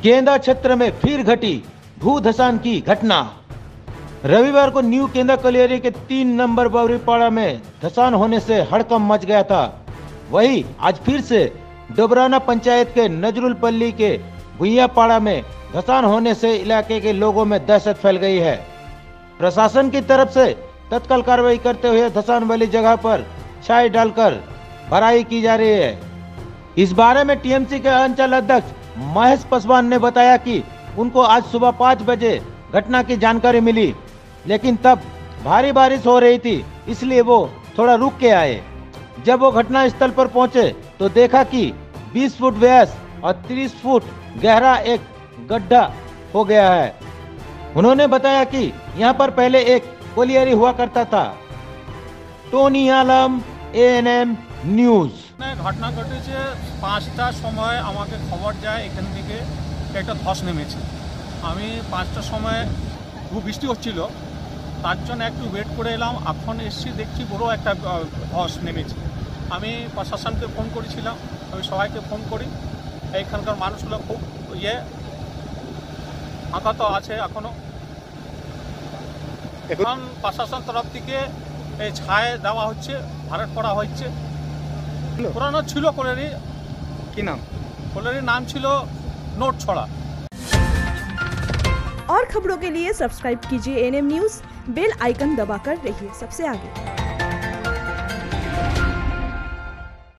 केंदा क्षेत्र में फिर घटी भू धसान की घटना। रविवार को न्यू केंदा कलियरी के 3 नंबर बावरीपाड़ा में धसान होने से हड़कंप मच गया था। वहीं आज फिर से डोबराना पंचायत के नजरुलपल्ली के भुइयापाड़ा में धसान होने से इलाके के लोगों में दहशत फैल गई है। प्रशासन की तरफ से तत्काल कार्रवाई करते हुए धसान वाली जगह पर छाई डालकर भराई की जा रही है। इस बारे में टीएमसी के अंचल अध्यक्ष महेश पासवान ने बताया कि उनको आज सुबह 5 बजे घटना की जानकारी मिली, लेकिन तब भारी बारिश हो रही थी, इसलिए वो थोड़ा रुक के आए। जब वो घटना स्थल पर पहुंचे तो देखा कि 20 फुट व्यास और 30 फुट गहरा एक गड्ढा हो गया है। उन्होंने बताया कि यहाँ पर पहले एक कोलियरी हुआ करता था। टोनी आलम, एएनएम নিউজ। ঘটনা ঘটেছে 5টার সময় আমাকে খবর যায় এখান থেকে একটা ধস নেমেছে। আমি 5টার সময় খুব বৃষ্টি হচ্ছিল, তার জন্য একটু ওয়েট করে এলাম। এখন এসছি দেখছি বড় একটা ধস নেমেছে। আমি প্রশাসনকে ফোন করেছিলাম, আমি সবাইকে ফোন করি। এইখানকার মানুষগুলো খুব আঘাত আছে এখনো। এখন প্রশাসন তরফ থেকে এই ছায় দেওয়া হচ্ছে, ভাড়াট করা হচ্ছে। পুরানো ছিল কোলেরি, কি নাম? কোলেরির নাম ছিল নোট ছড়া। और खबरों के लिए सब्सक्राइब कीजिए एएनएम न्यूज़, बेल आइकन दबाकर रहिए सबसे आगे।